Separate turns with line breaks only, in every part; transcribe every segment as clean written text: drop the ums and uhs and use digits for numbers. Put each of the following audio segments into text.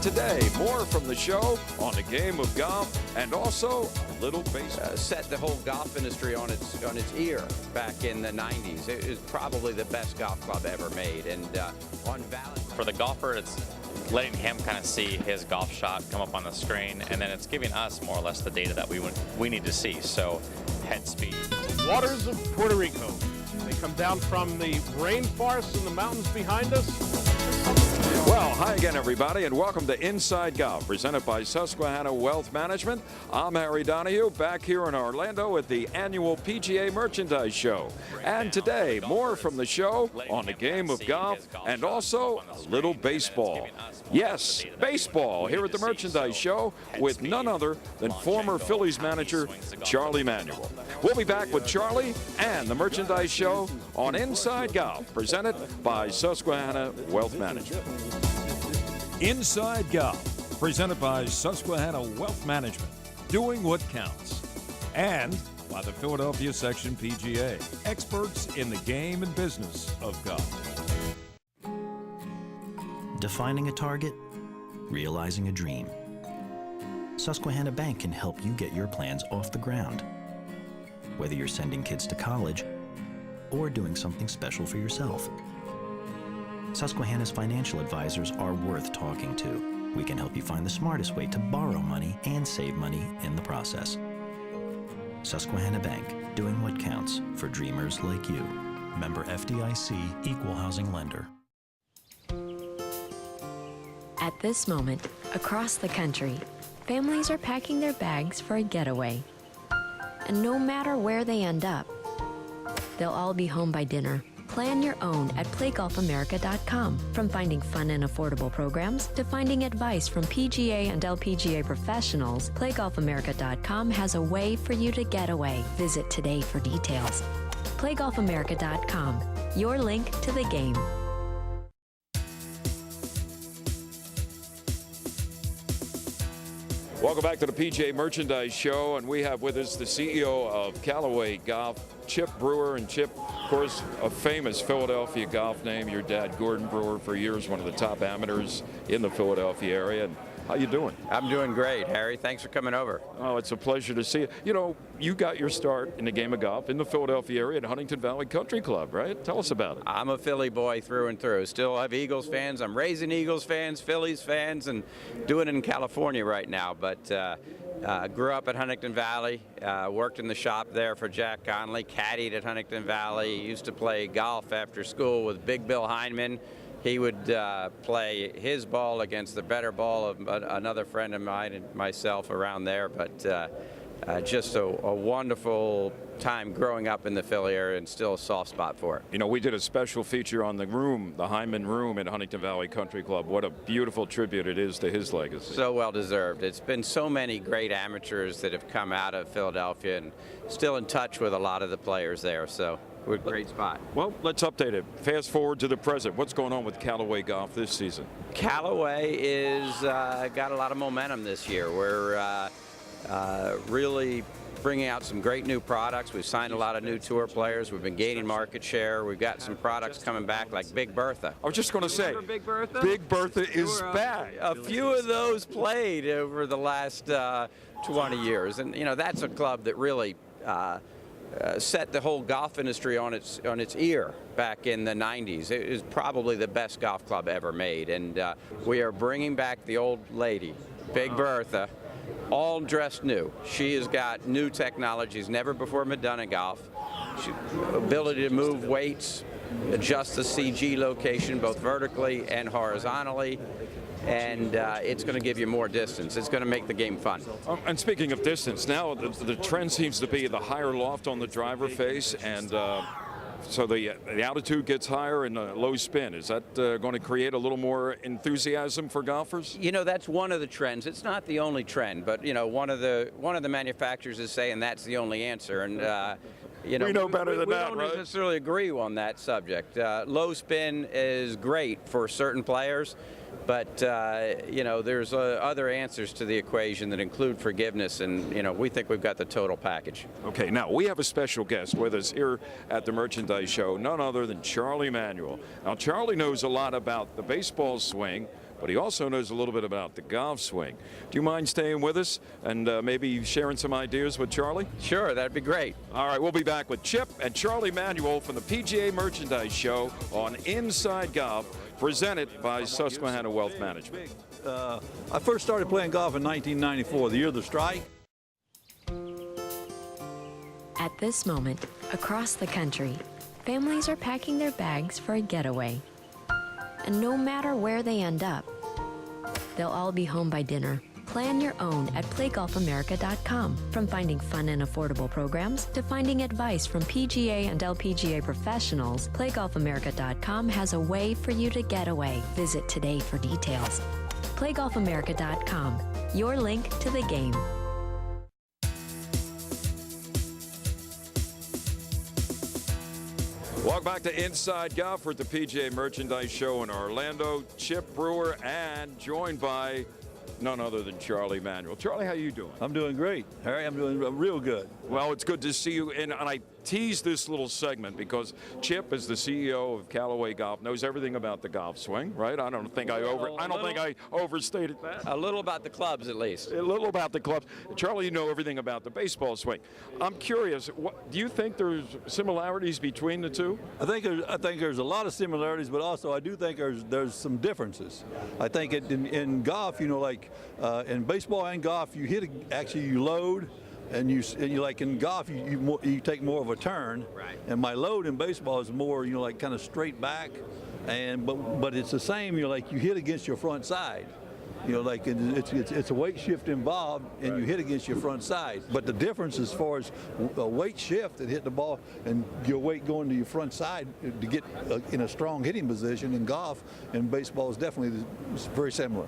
today, more from the show on the game of golf and also a little baseball.
Set the whole golf industry on its ear back in the 90s. It is probably the best golf club ever made. And on Valentine,
for the golfer, it's letting him kind of see his golf shot come up on the screen, and then it's giving us more or less the data that we need to see. So head speed.
Waters of Puerto Rico. They come down from the rainforests and the mountains behind us.
Well, hi again, everybody, and welcome to Inside Golf, presented by Susquehanna Wealth Management. I'm Harry Donahue, back here in Orlando at the annual PGA Merchandise Show. And today, more from the show on the game of golf and also a little baseball. Yes, baseball here at the Merchandise Show with none other than former Phillies manager Charlie Manuel. We'll be back with Charlie and the Merchandise Show on Inside Golf, presented by Susquehanna Wealth Management. Inside Golf, presented by Susquehanna Wealth Management, doing what counts. And by the Philadelphia Section PGA, experts in the game and business of golf.
Defining a target, realizing a dream. Susquehanna Bank can help you get your plans off the ground. Whether you're sending kids to college or doing something special for yourself. Susquehanna's financial advisors are worth talking to. We can help you find the smartest way to borrow money and save money in the process. Susquehanna Bank, doing what counts for dreamers like you. Member FDIC, Equal Housing Lender.
At this moment, across the country, families are packing their bags for a getaway. And no matter where they end up, they'll all be home by dinner. Plan your own at playgolfamerica.com. From finding fun and affordable programs to finding advice from PGA and LPGA professionals, playgolfamerica.com has a way for you to get away. Visit today for details. playgolfamerica.com, your link to the game.
Welcome back to the PGA Merchandise Show, and we have with us the CEO of Callaway Golf, Chip Brewer. And Chip, of course, a famous Philadelphia golf name. Your dad, Gordon Brewer, for years one of the top amateurs in the Philadelphia area. And how you doing?
I'm doing great, Harry. Thanks for coming over.
Oh, it's a pleasure to see you. You know, you got your start in the game of golf in the Philadelphia area at Huntington Valley Country Club, right? Tell us about it.
I'm a Philly boy through and through. Still have Eagles fans. I'm raising Eagles fans, Phillies fans, and doing it in California right now. But grew up at Huntington Valley, worked in the shop there for Jack Conley, caddied at Huntington Valley, used to play golf after school with Big Bill Heineman. He would play his ball against the better ball of another friend of mine and myself around there. But just a wonderful time growing up in the Philly area, and still a soft spot for it.
You know, we did a special feature on the room, the Hyman Room at Huntington Valley Country Club. What a beautiful tribute it is to his legacy.
So well deserved. It's been so many great amateurs that have come out of Philadelphia, and still in touch with a lot of the players there. So we're a great spot.
Well, let's update it. Fast forward to the present. What's going on with Callaway Golf this season?
Callaway is got a lot of momentum this year. We're really bringing out some great new products. We've signed a lot of new tour players. We've been gaining market share. We've got some products coming back like Big Bertha.
I was just going to say,
Big Bertha?
Big Bertha is back.
A few of those played over the last 20 years. And, you know, that's a club that really set the whole golf industry on its ear back in the 90s. It is probably the best golf club ever made. And we are bringing back the old lady, Big Bertha, all dressed new. She has got new technologies never before been done in golf. Ability to move weights, adjust the CG location both vertically and horizontally, and it's going to give you more distance. It's going to make the game fun.
And speaking of distance, now the trend seems to be the higher loft on the driver face, and so the altitude gets higher and low spin. Is that going to create a little more enthusiasm for golfers?
You know, that's one of the trends. It's not the only trend, but you know, one of the manufacturers is saying that's the only answer, and you know,
we know better than that,
right? We
right?
don't necessarily agree on that subject. Low spin is great for certain players, but you know, there's other answers to the equation that include forgiveness, and you know, we think we've got the total package.
Okay, now we have a special guest with us here at the Merchandise Show, none other than Charlie Manuel. Now, Charlie knows a lot about the baseball swing, but he also knows a little bit about the golf swing. Do you mind staying with us and maybe sharing some ideas with Charlie?
Sure, that'd be great.
All right, we'll be back with Chip and Charlie Manuel from the PGA Merchandise Show on Inside Golf, presented by Susquehanna Wealth Management.
I first started playing golf in 1994, the year of the strike.
At this moment, across the country, families are packing their bags for a getaway. And no matter where they end up, they'll all be home by dinner. Plan your own at playgolfamerica.com. From finding fun and affordable programs to finding advice from PGA and LPGA professionals, playgolfamerica.com has a way for you to get away. Visit today for details. playgolfamerica.com, your link to the game.
Welcome back to Inside Golf. We're at the PGA Merchandise Show in Orlando. Chip Brewer, and joined by none other than Charlie Manuel. Charlie, how you doing?
I'm doing great, Harry. I'm doing real good.
Well, it's good to see you. And I teased this little segment because Chip, as the CEO of Callaway Golf, knows everything about the golf swing, right? I don't think I overstated that.
A little about the clubs, at least.
A little about the clubs. Charlie, you know everything about the baseball swing. I'm curious, do you think there's similarities between the two?
I think there's a lot of similarities, but also I do think there's some differences. I think in golf, you know, like in baseball and golf, you hit you load. And you like in golf, you take more of a turn,
right? And
my load in baseball is more, you know, like kind of straight back, but it's the same. You know, like you hit against your front side. You know, like it's a weight shift involved, and you hit against your front side. But the difference as far as a weight shift and hit the ball and your weight going to your front side to get in a strong hitting position in golf and baseball is definitely very similar.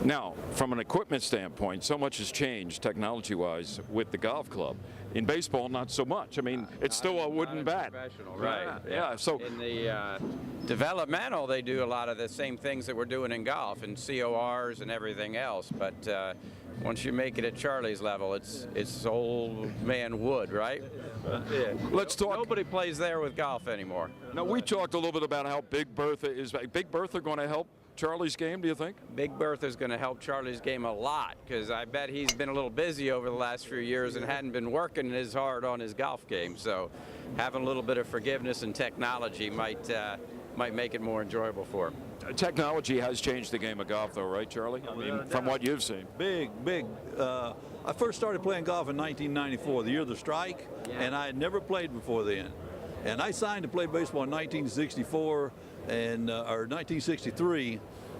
Now, from an equipment standpoint, so much has changed technology-wise with the golf club. In baseball, not so much. I mean, it's still a wooden bat.
Right.
Yeah. So
in the developmental, they do a lot of the same things that we're doing in golf and CORs and everything else. But once you make it at Charlie's level, it's old man wood, right? Yeah.
Let's talk.
Nobody plays there with golf anymore.
Now, we talked a little bit about how Big Bertha is. Big Bertha going to help Charlie's game, do you think?
Big Bertha's going to help Charlie's game a lot because I bet he's been a little busy over the last few years and hadn't been working as hard on his golf game. So having a little bit of forgiveness and technology might make it more enjoyable for him.
Technology has changed the game of golf, though, right, Charlie? I mean, from what you've seen.
Big. I first started playing golf in 1994, the year of the strike, and I had never played before then. And I signed to play baseball in 1964 or 1963,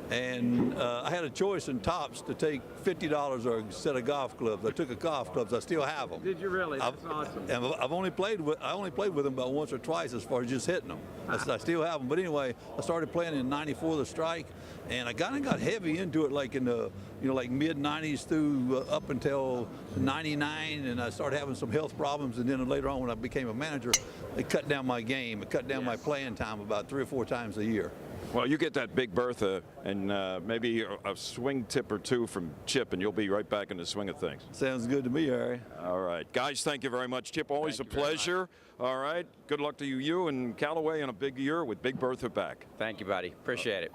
and I had a choice in Tops to take $50 or a set of golf clubs. I took a golf clubs. I still have them.
Did you really? That's awesome.
And I only played with them about once or twice as far as just hitting them. I still have them. But anyway, I started playing in '94, the strike, and I kind of got heavy into it, like in the like mid '90s through up until '99, and I started having some health problems. And then later on, when I became a manager, it cut down my game. It cut down my playing time about 3 or 4 times a year.
Well, you get that Big Bertha and maybe a swing tip or two from Chip, and you'll be right back in the swing of things.
Sounds good to me, Harry.
All right. Guys, thank you very much. Chip, always a pleasure. All right. Good luck to you and Callaway in a big year with Big Bertha back.
Thank you, buddy. Appreciate it.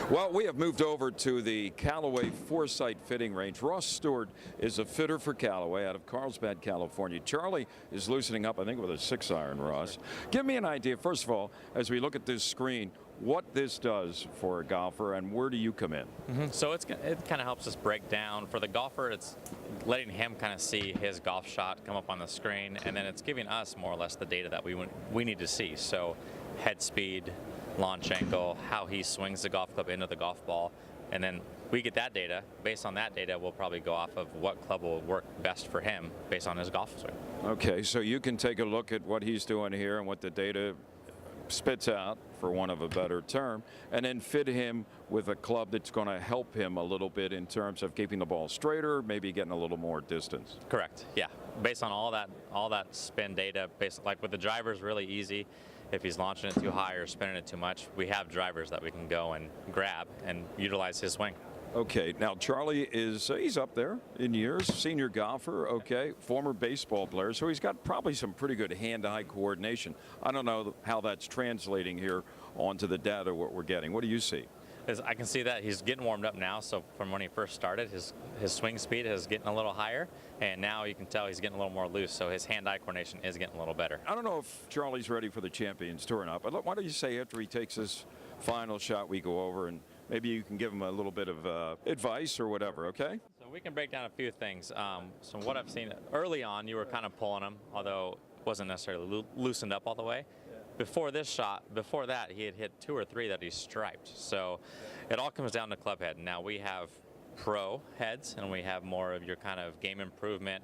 Well, we have moved over to the Callaway Foresight Fitting Range. Ross Stewart is a fitter for Callaway out of Carlsbad, California. Charlie is loosening up, I think, with a 6-iron, Ross. Give me an idea, first of all, as we look at this screen, what this does for a golfer and where do you come in?
So it kind of helps us break down. For the golfer, it's letting him kind of see his golf shot come up on the screen, and then it's giving us more or less the data that we need to see. So head speed, launch angle, how he swings the golf club into the golf ball, and then we get that data. Based on that data, we'll probably go off of what club will work best for him based on his golf swing.
Okay, so you can take a look at what he's doing here and what the data spits out, for want of a better term, and then fit him with a club that's going to help him a little bit in terms of keeping the ball straighter, maybe getting a little more distance.
Correct. Yeah. Based on all that spin data, like with the drivers, really easy. If he's launching it too high or spinning it too much, we have drivers that we can go and grab and utilize his swing.
Okay, now Charlie is he's up there in years, senior golfer, okay, former baseball player, so he's got probably some pretty good hand-eye coordination. I don't know how that's translating here onto the data what we're getting. What do you see?
I can see that he's getting warmed up now. So from when he first started, his swing speed is getting a little higher, and now you can tell he's getting a little more loose. So his hand-eye coordination is getting a little better.
I don't know if Charlie's ready for the Champions Tour or not, but why don't you say after he takes his final shot, we go over and maybe you can give him a little bit of advice or whatever, okay?
So we can break down a few things. So what I've seen early on, you were kind of pulling him, although it wasn't necessarily loosened up all the way. Before this shot, before that, he had hit 2 or 3 that he striped. So it all comes down to club head. Now we have pro heads, and we have more of your kind of game improvement,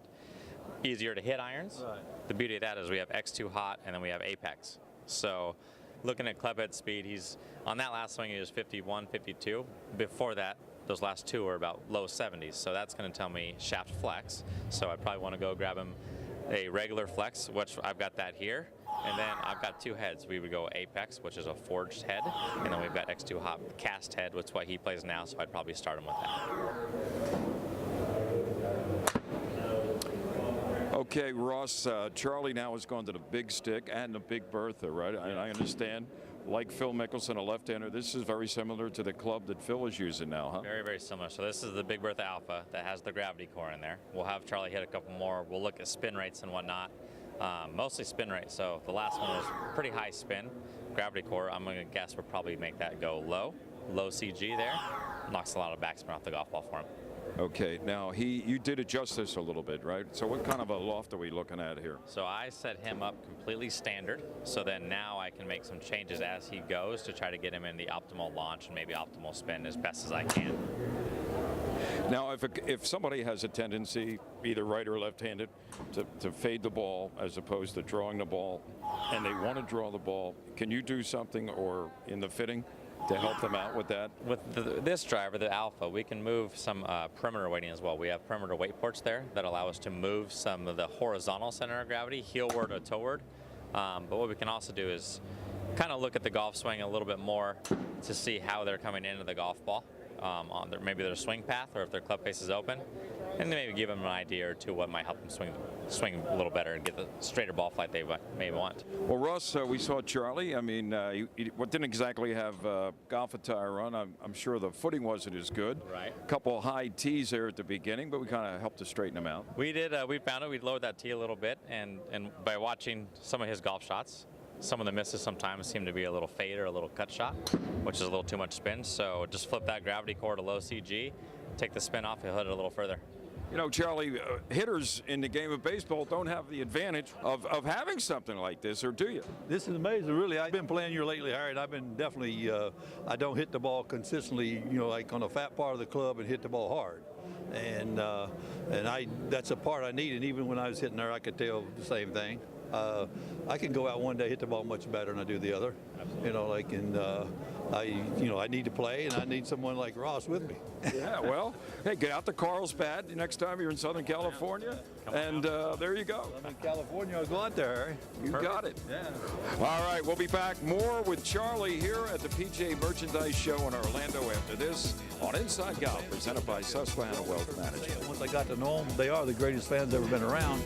easier to hit irons. Right. The beauty of that is we have X2 hot, and then we have Apex. So looking at club head speed, he's on that last swing, he was 51, 52. Before that, those last 2 were about low 70s. So that's going to tell me shaft flex. So I probably want to go grab him a regular flex, which I've got that here. And then I've got 2 heads. We would go Apex, which is a forged head, and then we've got X2 hot cast head, which is what he plays now, so I'd probably start him with that.
Okay, Ross, Charlie now has gone to the Big Stick and the Big Bertha, right? I understand. Like Phil Mickelson, a left-hander, this is very similar to the club that Phil is using now, huh?
Very, very similar. So this is the Big Bertha Alpha that has the gravity core in there. We'll have Charlie hit a couple more. We'll look at spin rates and whatnot. Mostly spin rate. So the last one was pretty high spin. Gravity core, I'm going to guess we'll probably make that go low CG there. Knocks a lot of backspin off the golf ball for him.
Okay, now you did adjust this a little bit, right? So what kind of a loft are we looking at here?
So I set him up completely standard. So then now I can make some changes as he goes to try to get him in the optimal launch and maybe optimal spin as best as I can.
Now, if somebody has a tendency, either right or left-handed, to fade the ball as opposed to drawing the ball, and they want to draw the ball, can you do something or in the fitting to help them out with that?
With this driver, the Alpha, we can move some perimeter weighting as well. We have perimeter weight ports there that allow us to move some of the horizontal center of gravity, heelward or toeward. But what we can also do is kind of look at the golf swing a little bit more to see how they're coming into the golf ball. On maybe their swing path, or if their club face is open, and maybe give them an idea or two what might help them swing a little better and get the straighter ball flight they may want.
Well, Russ, we saw Charlie. I mean, he didn't exactly have golf attire on. I'm sure the footing wasn't as good.
Right.
A couple high tees there at the beginning, but we kind of helped to straighten him out.
We did. We found it. We lowered that tee a little bit, and by watching some of his golf shots, some of the misses sometimes seem to be a little fade or a little cut shot, which is a little too much spin. So just flip that gravity core to low CG, take the spin off, he'll hit it a little further.
You know, Charlie, hitters in the game of baseball don't have the advantage of having something like this, or do you?
This is amazing, really. I've been playing here lately, Harry, and I've been definitely, I don't hit the ball consistently, you know, like on the fat part of the club and hit the ball hard. And that's a part I need, and even when I was hitting there, I could tell the same thing. I can go out one day, hit the ball much better than I do the other. Absolutely. You know, like, and I need to play, and I need someone like Ross with me.
Yeah, well, hey, get out the Carl's pad next time you're in Southern California, and there you go.
I'm in California. I'll go out there, Harry.
You got it.
Yeah.
All right, we'll be back more with Charlie here at the PGA Merchandise Show in Orlando after this on Inside Golf, presented by Susquehanna Wealth Management.
Once I got to know them, they are the greatest fans ever been around.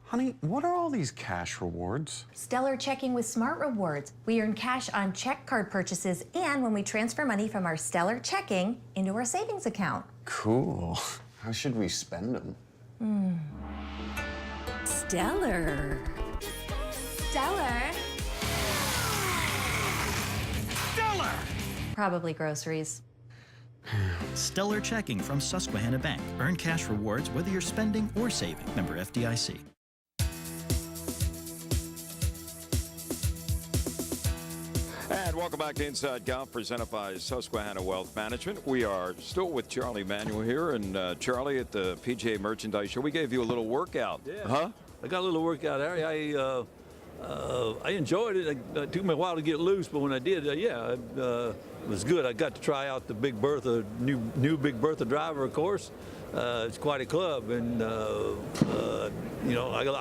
Honey, what are all these cash rewards?
Stellar Checking with Smart Rewards. We earn cash on check card purchases and when we transfer money from our Stellar Checking into our savings account.
Cool. How should we spend them?
Stellar. Stellar.
Stellar!
Probably groceries.
Stellar Checking from Susquehanna Bank. Earn cash rewards whether you're spending or saving. Member FDIC.
And welcome back to Inside Golf, presented by Susquehanna Wealth Management. We are still with Charlie Manuel here, and Charlie at the PGA Merchandise Show. We gave you a little workout.
Yeah.
Huh?
I got a little workout, Harry. I enjoyed it. It took me a while to get loose, but when I did, it was good. I got to try out the Big Bertha, new Big Bertha driver, of course. It's quite a club, and I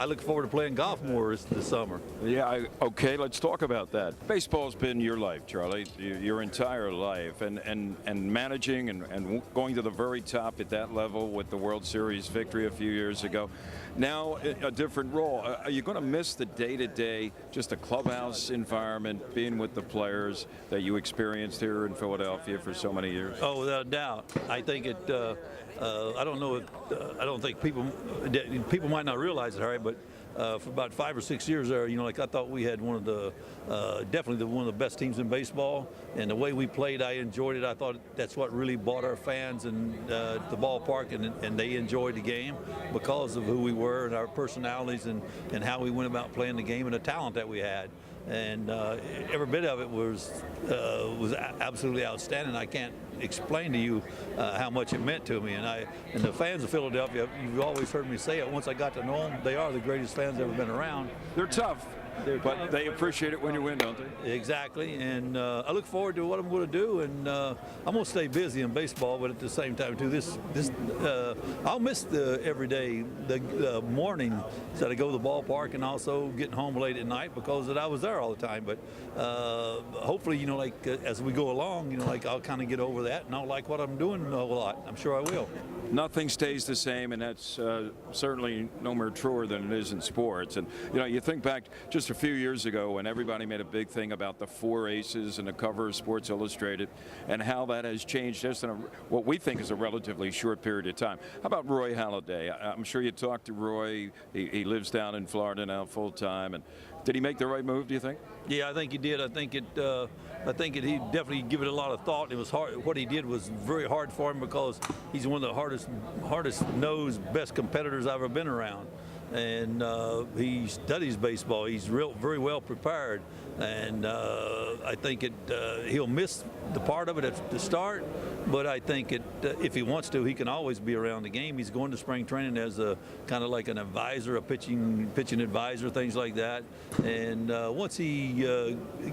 look forward to playing golf more this summer.
Yeah, okay, let's talk about that. Baseball's been your life, Charlie, your entire life, and managing and going to the very top at that level with the World Series victory a few years ago. Now, a different role. Are you going to miss the day-to-day, just a clubhouse environment, being with the players that you experienced here here in Philadelphia for so many years?
Oh, without a doubt. I think it. I don't know. I don't think people might not realize it, Harry, but for about 5 or 6 years there, like I thought we had one of the definitely one of the best teams in baseball, and the way we played, I enjoyed it. I thought that's what really brought our fans and the ballpark, and they enjoyed the game because of who we were and our personalities and how we went about playing the game and the talent that we had. And every bit of it was absolutely outstanding. I can't explain to you how much it meant to me. And the fans of Philadelphia, you've always heard me say it. Once I got to know them, they are the greatest fans I've ever been around.
They're tough. But they appreciate it when you win, don't they?
Exactly, and I look forward to what I'm going to do, and I'm going to stay busy in baseball, but at the same time, too, I'll miss the every day, the morning that I go to the ballpark, and also getting home late at night because I was there all the time. But hopefully, as we go along, I'll kind of get over that, and I'll like what I'm doing a lot. I'm sure I will.
Nothing stays the same, and that's certainly no more truer than it is in sports. And you think back just a few years ago when everybody made a big thing about the 4 aces and the cover of Sports Illustrated, and how that has changed just in what we think is a relatively short period of time. How about Roy Halladay? I'm sure you talked to Roy. He lives down in Florida now full time, and did he make the right move, do you think?
Yeah, I think he did. I think he definitely give it a lot of thought. It was hard. What he did was very hard for him because he's one of the hardest nosed, best competitors I've ever been around. And he studies baseball. He's very well prepared, and I think he'll miss the part of it at the start. But I think if he wants to, he can always be around the game. He's going to spring training as a kind of like an advisor, a pitching advisor, things like that. And once he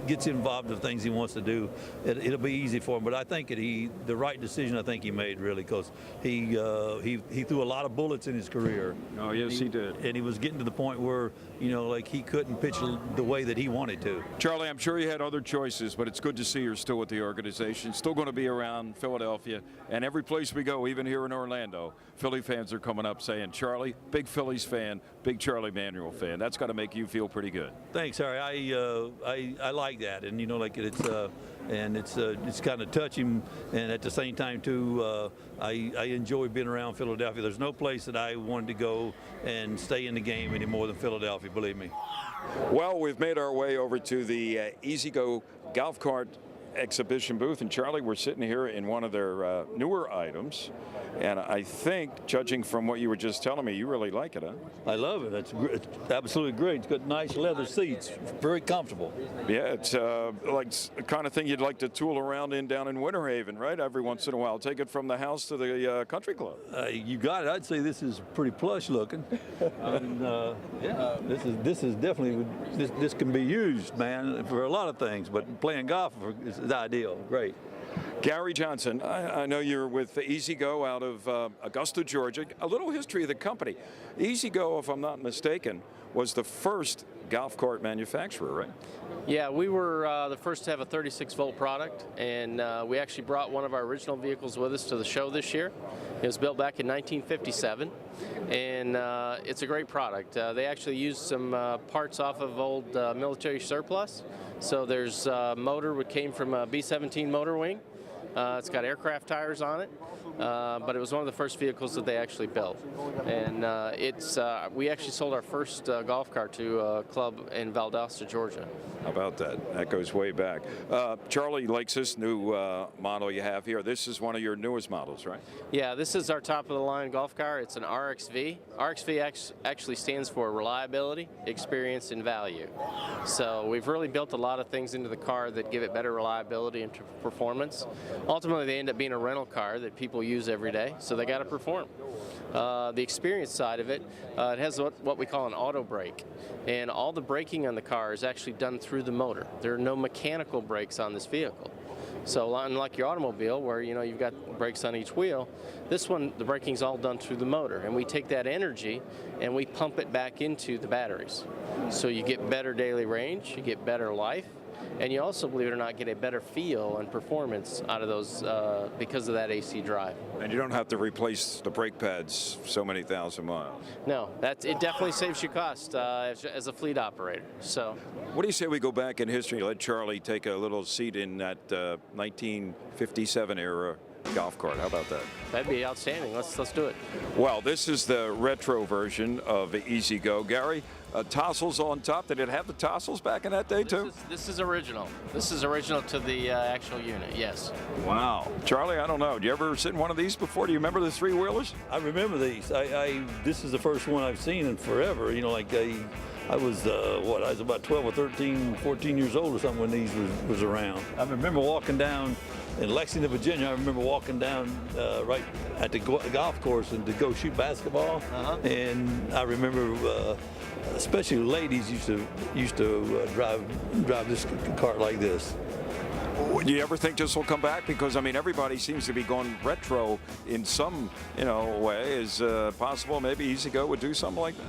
gets involved in things he wants to do, it'll be easy for him. But I think the right decision I think he made really, because he threw a lot of bullets in his career.
Oh yes, he did.
And he was getting to the point where he couldn't pitch the way that he wanted to.
Charlie, I'm sure you had other choices, but it's good to see you're still with the organization, still going to be around Philadelphia, and every place we go, even here in Orlando, Philly fans are coming up saying, Charlie, big Phillies fan, big Charlie Manuel fan. That's got to make you feel pretty good.
Thanks, Harry. I like that, and it's kind of touching, and at the same time too, I enjoy being around Philadelphia. There's no place that I wanted to go and stay in the game any more than Philadelphia, believe me.
Well, we've made our way over to the Easy Go golf cart exhibition booth, and Charlie, we're sitting here in one of their newer items, and I think, judging from what you were just telling me, you really like it, huh?
I love it. It's absolutely great. It's got nice leather seats, very comfortable.
Yeah, it's like the kind of thing you'd like to tool around in down in Winter Haven, right? Every once in a while, take it from the house to the country club.
You got it. I'd say this is pretty plush looking, and yeah, this is definitely this can be used, man, for a lot of things. But playing golf is ideal. Great.
Gary Johnson, I know you're with Easy Go out of Augusta, Georgia. A little history of the company. Easy Go, if I'm not mistaken, was the first golf cart manufacturer, right?
Yeah, we were the first to have a 36-volt product, and we actually brought one of our original vehicles with us to the show this year. It was built back in 1957, and it's a great product. They actually used some parts off of old military surplus. So there's a motor that came from a B-17 motor wing. It's got aircraft tires on it, but it was one of the first vehicles that they actually built. And we actually sold our first golf cart to a club in Valdosta, Georgia.
How about that? That goes way back. Charlie likes this new model you have here. This is one of your newest models, right?
Yeah, this is our top-of-the-line golf car. It's an RXV. RXV actually stands for reliability, experience, and value. So we've really built a lot of things into the car that give it better reliability and performance. Ultimately, they end up being a rental car that people use every day, so they got to perform. The experience side of it, it has what we call an auto brake, and all the braking on the car is actually done through the motor. There are no mechanical brakes on this vehicle. So unlike your automobile where you've got brakes on each wheel, this one the braking's all done through the motor, and we take that energy and we pump it back into the batteries. So you get better daily range, you get better life, and you also, believe it or not, get a better feel and performance out of those because of that AC drive.
And you don't have to replace the brake pads so many thousand miles.
No, it definitely saves you cost as a fleet operator. So,
what do you say we go back in history, let Charlie take a little seat in that 1957 era golf cart? How about that?
That'd be outstanding. Let's do it.
Well, this is the retro version of the Easy Go. Gary, tassels on top. Did it have the tassels back in that day too?
This is original. This is original to the actual unit, yes.
Wow. Charlie, I don't know. Do you ever sit in one of these before? Do you remember the three-wheelers?
I remember these. This is the first one I've seen in forever. You know, like I was, I was about 12 or 13, 14 years old or something when these was around. I remember walking down in Lexington, Virginia. I remember walking down right at the golf course and to go shoot basketball. And I remember, especially ladies used to drive this cart like this.
Do you ever think this will come back? Because I mean, everybody seems to be going retro in some, way. Is possible? Maybe Easy Go would do something like that.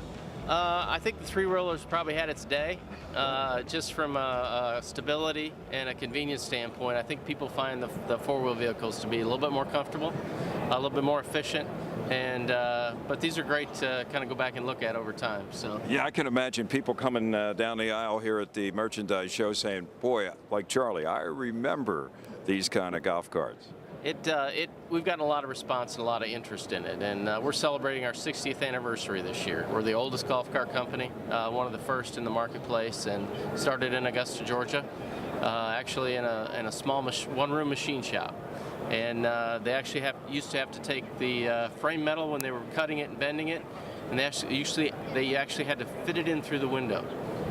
I think the three-wheeler's probably had its day. Just from a stability and a convenience standpoint, I think people find the four-wheel vehicles to be a little bit more comfortable, a little bit more efficient, and but these are great to kind of go back and look at over time. So
yeah, I can imagine people coming down the aisle here at the merchandise show saying, "Boy, like Charlie, I remember these kind of golf carts."
We've gotten a lot of response and a lot of interest in it, and we're celebrating our 60th anniversary this year. We're the oldest golf cart company, one of the first in the marketplace, and started in Augusta, Georgia, actually in a small one-room machine shop. And they actually used to have to take the frame metal when they were cutting it and bending it, and they actually had to fit it in through the window.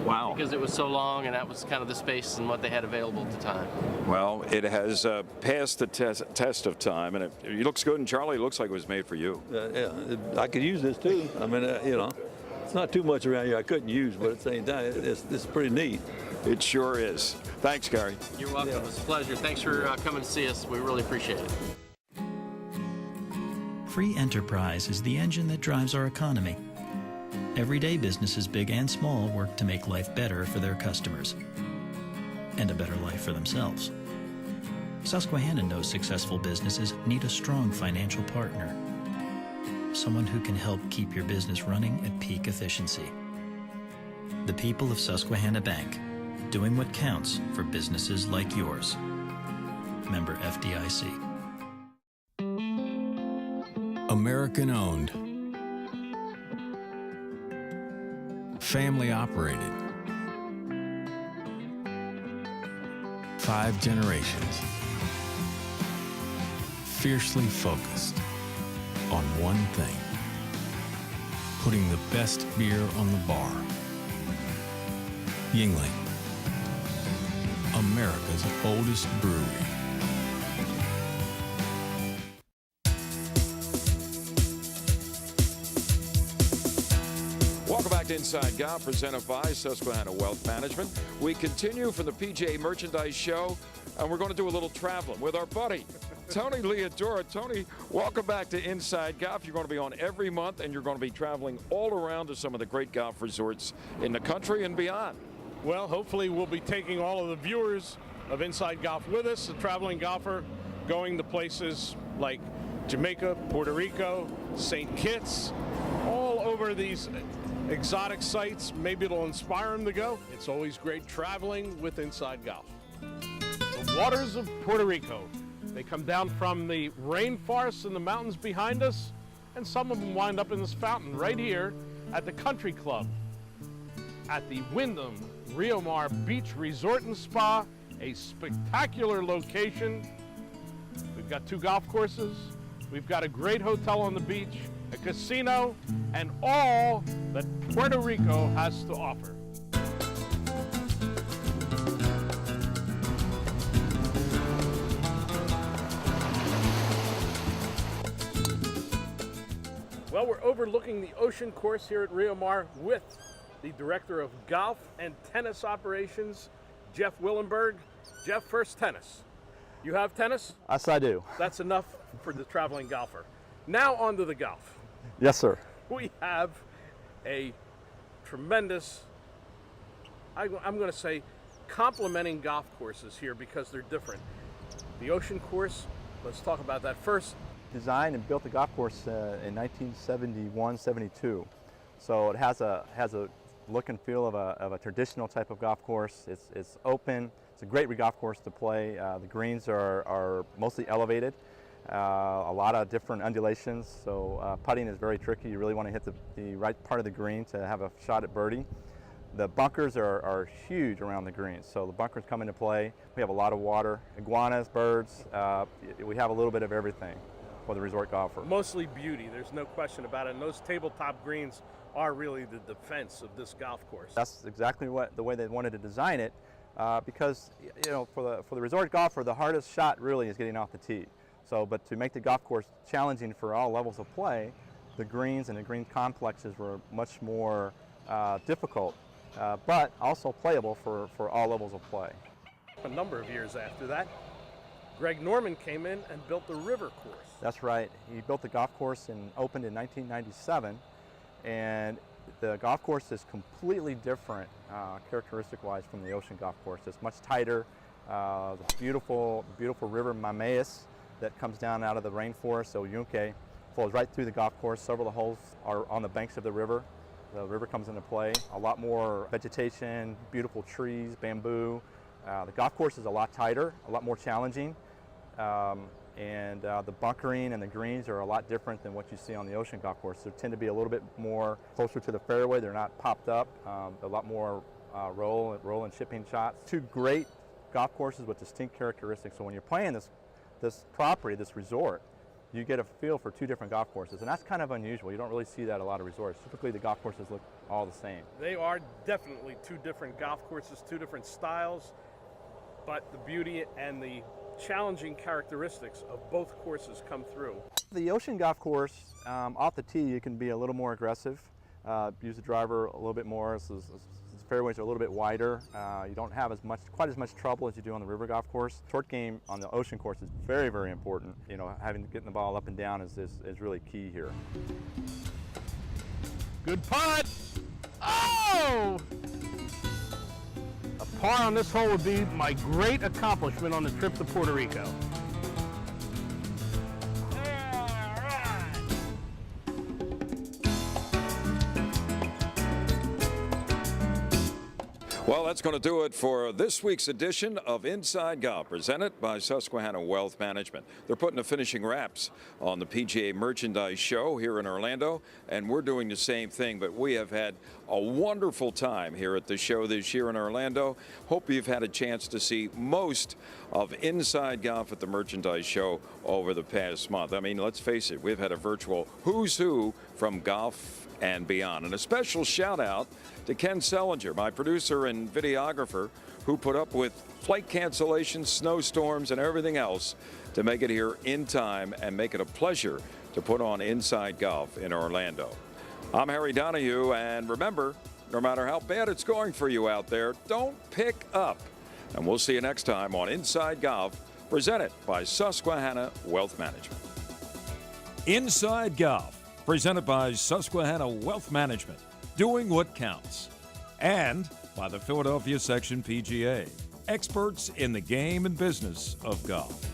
Wow.
Because it was so long, and that was kind of the space and what they had available at the time.
Well, it has passed the test of time, and it looks good. And Charlie, it looks like it was made for you.
Yeah, I could use this too. I mean, it's not too much around here I couldn't use, but at the same time, it's pretty neat.
It sure is. Thanks, Gary.
You're welcome. Yeah. It's a pleasure. Thanks for coming to see us. We really appreciate it.
Free enterprise is the engine that drives our economy. Everyday businesses, big and small, work to make life better for their customers and a better life for themselves. Susquehanna knows successful businesses need a strong financial partner, someone who can help keep your business running at peak efficiency. The people of Susquehanna Bank, doing what counts for businesses like yours. Member FDIC.
American owned. Family operated. 5 generations. Fiercely focused on one thing. Putting the best beer on the bar. Yuengling, America's oldest brewery.
Welcome back to Inside Golf, presented by Susquehanna Wealth Management. We continue from the PGA Merchandise Show, and we're going to do a little traveling with our buddy, Tony Leodora. Tony, welcome back to Inside Golf. You're going to be on every month, and you're going to be traveling all around to some of the great golf resorts in the country and beyond.
Well, hopefully we'll be taking all of the viewers of Inside Golf with us, a traveling golfer, going to places like Jamaica, Puerto Rico, St. Kitts, all over these exotic sites. Maybe it'll inspire them to go. It's always great traveling with Inside Golf. The waters of Puerto Rico. They come down from the rainforests and the mountains behind us, and some of them wind up in this fountain right here at the Country Club at the Wyndham Rio Mar Beach Resort and Spa, a spectacular location. We've got 2 golf courses, we've got a great hotel on the beach, a casino, and all that Puerto Rico has to offer. Well, we're overlooking the ocean course here at Rio Mar with the Director of Golf and Tennis Operations, Jeff Willenberg. Jeff, first tennis. You have tennis?
Yes, I do.
That's enough for the traveling golfer. Now on to the golf.
Yes, sir.
We have a tremendous, I'm going to say, complementing golf courses here because they're different. The Ocean Course, let's talk about that first.
Designed and built the golf course in 1971-72. So it has a look and feel of a traditional type of golf course. It's open. It's a great golf course to play. The greens are mostly elevated. A lot of different undulations, so putting is very tricky. You really want to hit the right part of the green to have a shot at birdie. The bunkers are huge around the greens, so the bunkers come into play. We have a lot of water, iguanas, birds. We have a little bit of everything for the resort golfer.
Mostly beauty, there's no question about it, and those tabletop greens are really the defense of this golf course.
That's exactly the way they wanted to design it, because for the resort golfer, the hardest shot really is getting off the tee. So, but to make the golf course challenging for all levels of play, the greens and the green complexes were much more difficult, but also playable for all levels of play.
A number of years after that, Greg Norman came in and built the river course.
That's right. He built the golf course and opened in 1997, and the golf course is completely different characteristic-wise from the Ocean golf course. It's much tighter. The beautiful river Mamaeus that comes down out of the rainforest, so Yunque, flows right through the golf course. Several of the holes are on the banks of the river. The river comes into play. A lot more vegetation, beautiful trees, bamboo. The golf course is a lot tighter, a lot more challenging, and the bunkering and the greens are a lot different than what you see on the Ocean golf course. They tend to be a little bit more closer to the fairway. They're not popped up. A lot more roll and chipping shots. Two great golf courses with distinct characteristics. So when you're playing this property, this resort, you get a feel for two different golf courses, and that's kind of unusual. You don't really see that at a lot of resorts. Typically the golf courses look all the same.
They are definitely two different golf courses, two different styles, but the beauty and the challenging characteristics of both courses come through.
The Ocean golf course, off the tee, you can be a little more aggressive, use the driver a little bit more. So the fairways are a little bit wider. You don't have quite as much trouble as you do on the river golf course. Short game on the Ocean course is very, very important. Getting the ball up and down is really key here.
Good putt! Oh! A par on this hole would be my great accomplishment on the trip to Puerto Rico.
Well, that's going to do it for this week's edition of Inside Golf, presented by Susquehanna Wealth Management. They're putting the finishing wraps on the PGA Merchandise Show here in Orlando, and we're doing the same thing, but we have had a wonderful time here at the show this year in Orlando. Hope you've had a chance to see most of Inside Golf at the Merchandise Show over the past month. I mean, let's face it, we've had a virtual who's who from golf and beyond. And a special shout out to Ken Sellinger, my producer and videographer, who put up with flight cancellations, snowstorms, and everything else to make it here in time and make it a pleasure to put on Inside Golf in Orlando. I'm Harry Donahue, and remember, no matter how bad it's going for you out there, don't pick up. And we'll see you next time on Inside Golf, presented by Susquehanna Wealth Management.
Inside Golf, presented by Susquehanna Wealth Management, doing what counts. And by the Philadelphia Section PGA, experts in the game and business of golf.